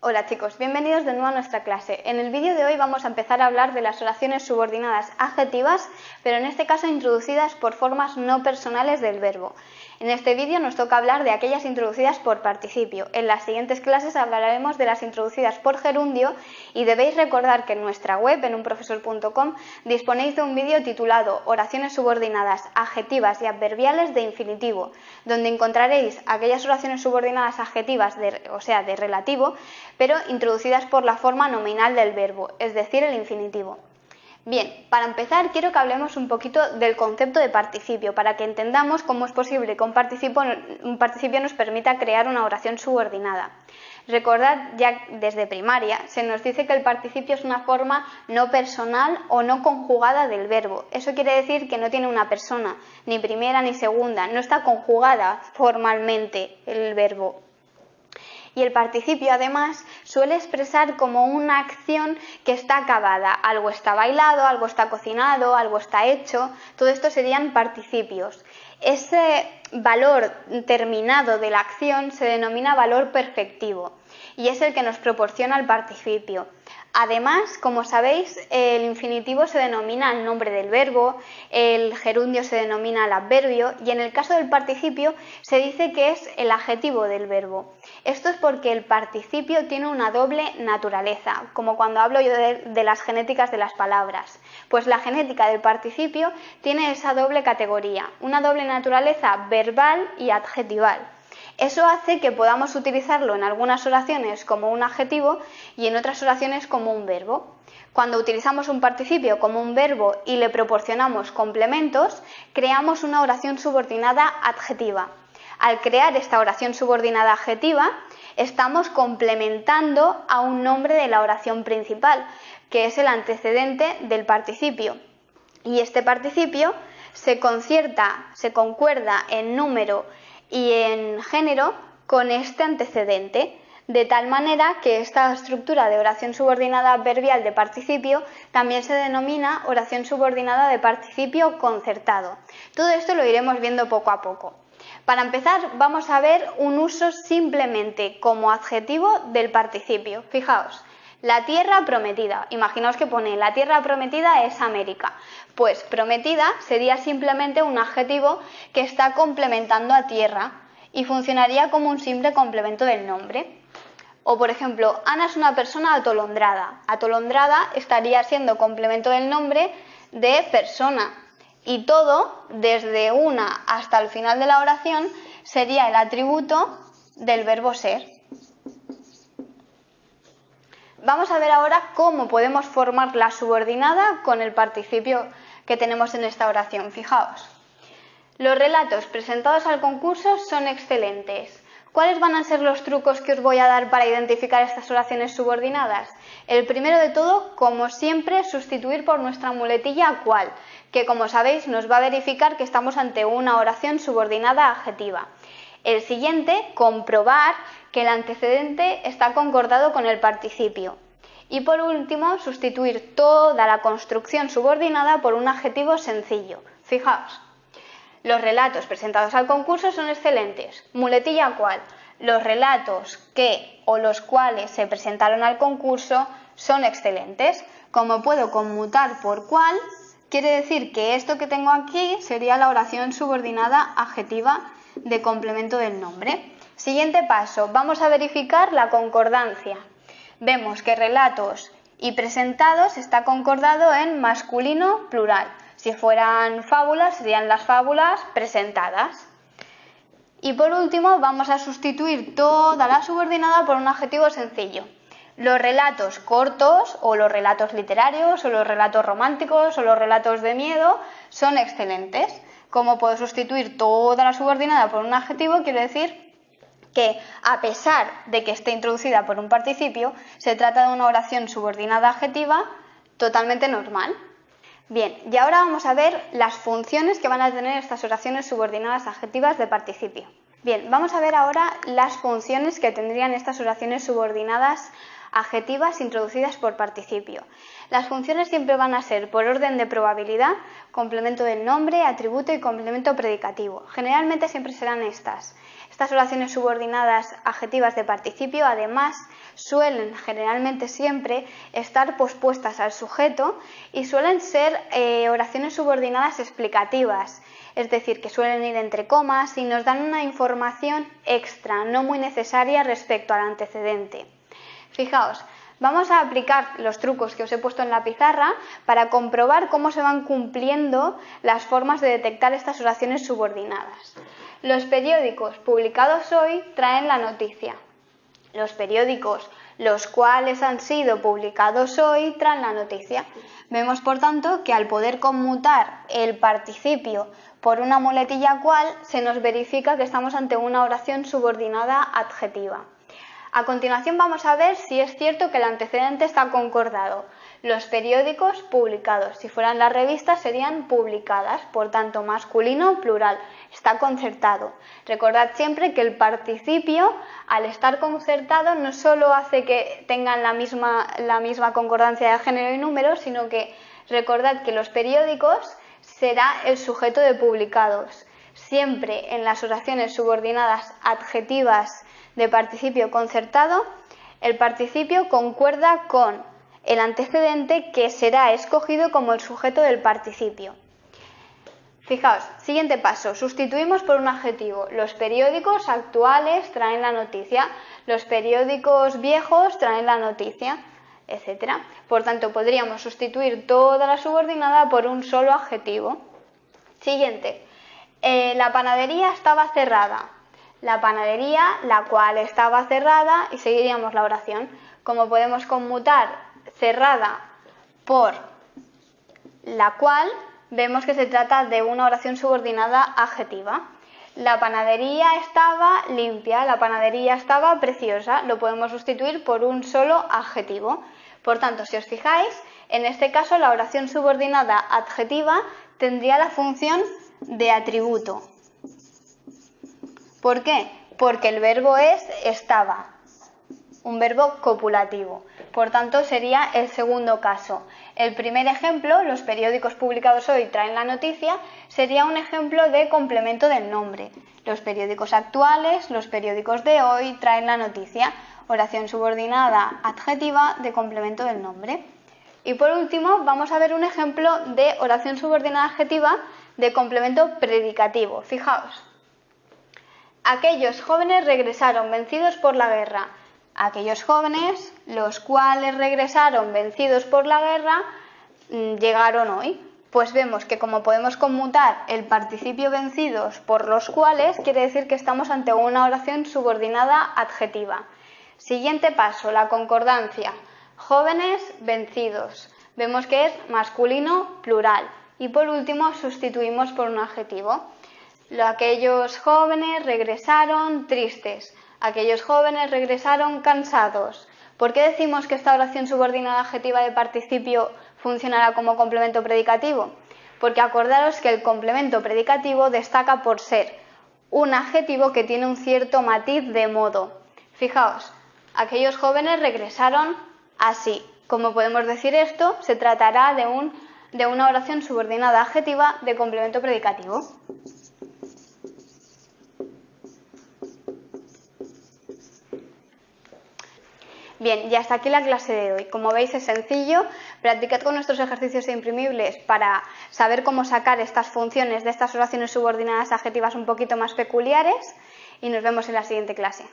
Hola chicos, bienvenidos de nuevo a nuestra clase. En el vídeo de hoy vamos a empezar a hablar de las oraciones subordinadas adjetivas, pero en este caso introducidas por formas no personales del verbo. En este vídeo nos toca hablar de aquellas introducidas por participio. En las siguientes clases hablaremos de las introducidas por gerundio y debéis recordar que en nuestra web, en unprofesor.com, disponéis de un vídeo titulado Oraciones subordinadas adjetivas y adverbiales de infinitivo, donde encontraréis aquellas oraciones subordinadas adjetivas, o sea, de relativo, pero introducidas por la forma nominal del verbo, es decir, el infinitivo. Bien, para empezar quiero que hablemos un poquito del concepto de participio, para que entendamos cómo es posible que un participio nos permita crear una oración subordinada. Recordad, ya desde primaria se nos dice que el participio es una forma no personal o no conjugada del verbo. Eso quiere decir que no tiene una persona, ni primera ni segunda, no está conjugada formalmente el verbo. Y el participio, además, suele expresar como una acción que está acabada. Algo está bailado, algo está cocinado, algo está hecho. Todo esto serían participios. Ese valor terminado de la acción se denomina valor perfectivo y es el que nos proporciona el participio. Además, como sabéis, el infinitivo se denomina el nombre del verbo, el gerundio se denomina el adverbio y en el caso del participio se dice que es el adjetivo del verbo. Esto es porque el participio tiene una doble naturaleza, como cuando hablo yo de las genéticas de las palabras. Pues la genética del participio tiene esa doble categoría, una doble naturaleza verbal y adjetival. Eso hace que podamos utilizarlo en algunas oraciones como un adjetivo y en otras oraciones como un verbo. Cuando utilizamos un participio como un verbo y le proporcionamos complementos, creamos una oración subordinada adjetiva. Al crear esta oración subordinada adjetiva, estamos complementando a un nombre de la oración principal, que es el antecedente del participio. Y este participio se concuerda en número y en género con este antecedente, de tal manera que esta estructura de oración subordinada adverbial de participio también se denomina oración subordinada de participio concertado. Todo esto lo iremos viendo poco a poco. Para empezar, vamos a ver un uso simplemente como adjetivo del participio. Fijaos, la tierra prometida. Imaginaos que pone la tierra prometida es América. Pues prometida sería simplemente un adjetivo que está complementando a tierra y funcionaría como un simple complemento del nombre. O por ejemplo, Ana es una persona atolondrada. Atolondrada estaría siendo complemento del nombre de persona. Y todo, desde una hasta el final de la oración, sería el atributo del verbo ser. Vamos a ver ahora cómo podemos formar la subordinada con el participio que tenemos en esta oración. Fijaos, los relatos presentados al concurso son excelentes. ¿Cuáles van a ser los trucos que os voy a dar para identificar estas oraciones subordinadas? El primero de todo, como siempre, sustituir por nuestra muletilla cual, que como sabéis nos va a verificar que estamos ante una oración subordinada adjetiva. El siguiente, comprobar que el antecedente está concordado con el participio. Y por último, sustituir toda la construcción subordinada por un adjetivo sencillo. Fijaos, los relatos presentados al concurso son excelentes. Muletilla cual, los relatos que o los cuales se presentaron al concurso son excelentes. Como puedo conmutar por cual, quiere decir que esto que tengo aquí sería la oración subordinada adjetiva de complemento del nombre. Siguiente paso, vamos a verificar la concordancia. Vemos que relatos y presentados está concordado en masculino plural. Si fueran fábulas, serían las fábulas presentadas. Y por último, vamos a sustituir toda la subordinada por un adjetivo sencillo. Los relatos cortos, o los relatos literarios, o los relatos románticos, o los relatos de miedo, son excelentes. Como puedo sustituir toda la subordinada por un adjetivo, quiere decir que, a pesar de que esté introducida por un participio, se trata de una oración subordinada adjetiva totalmente normal. Bien, y ahora vamos a ver las funciones que van a tener estas oraciones subordinadas adjetivas de participio. Bien, vamos a ver ahora las funciones que tendrían estas oraciones subordinadas adjetivas introducidas por participio. Las funciones siempre van a ser por orden de probabilidad, complemento del nombre, atributo y complemento predicativo. Generalmente siempre serán estas. Estas oraciones subordinadas adjetivas de participio, además, suelen generalmente siempre estar pospuestas al sujeto y suelen ser oraciones subordinadas explicativas, es decir, que suelen ir entre comas y nos dan una información extra, no muy necesaria respecto al antecedente. Fijaos, vamos a aplicar los trucos que os he puesto en la pizarra para comprobar cómo se van cumpliendo las formas de detectar estas oraciones subordinadas. Los periódicos publicados hoy traen la noticia. Los periódicos, los cuales han sido publicados hoy, traen la noticia. Vemos, por tanto, que al poder conmutar el participio por una muletilla cual, se nos verifica que estamos ante una oración subordinada adjetiva. A continuación vamos a ver si es cierto que el antecedente está concordado. Los periódicos publicados, si fueran las revistas serían publicadas, por tanto masculino plural, está concertado. Recordad siempre que el participio, al estar concertado, no solo hace que tengan la misma concordancia de género y número, sino que recordad que los periódicos será el sujeto de publicados. Siempre en las oraciones subordinadas adjetivas de participio concertado, el participio concuerda con el antecedente que será escogido como el sujeto del participio. Fijaos, siguiente paso, sustituimos por un adjetivo. Los periódicos actuales traen la noticia, los periódicos viejos traen la noticia, etc. Por tanto, podríamos sustituir toda la subordinada por un solo adjetivo. Siguiente, la panadería estaba cerrada. La panadería, la cual estaba cerrada, y seguiríamos la oración. Como podemos conmutar cerrada por la cual, vemos que se trata de una oración subordinada adjetiva. La panadería estaba limpia, la panadería estaba preciosa, lo podemos sustituir por un solo adjetivo. Por tanto, si os fijáis, en este caso la oración subordinada adjetiva tendría la función de atributo. ¿Por qué? Porque el verbo es estaba, un verbo copulativo. Por tanto, sería el segundo caso. El primer ejemplo, los periódicos publicados hoy traen la noticia, sería un ejemplo de complemento del nombre. Los periódicos actuales, los periódicos de hoy traen la noticia. Oración subordinada adjetiva de complemento del nombre. Y por último, vamos a ver un ejemplo de oración subordinada adjetiva de complemento predicativo. Fijaos. Aquellos jóvenes regresaron vencidos por la guerra. Aquellos jóvenes, los cuales regresaron vencidos por la guerra, llegaron hoy. Pues vemos que como podemos conmutar el participio vencidos por los cuales, quiere decir que estamos ante una oración subordinada adjetiva. Siguiente paso, la concordancia. Jóvenes vencidos. Vemos que es masculino plural. Y por último, sustituimos por un adjetivo. Aquellos jóvenes regresaron tristes. Aquellos jóvenes regresaron cansados. ¿Por qué decimos que esta oración subordinada adjetiva de participio funcionará como complemento predicativo? Porque acordaros que el complemento predicativo destaca por ser un adjetivo que tiene un cierto matiz de modo. Fijaos, aquellos jóvenes regresaron así. Como podemos decir esto, se tratará de una oración subordinada adjetiva de complemento predicativo. Bien, y hasta aquí la clase de hoy. Como veis es sencillo, practicad con nuestros ejercicios imprimibles para saber cómo sacar estas funciones de estas oraciones subordinadas adjetivas un poquito más peculiares y nos vemos en la siguiente clase.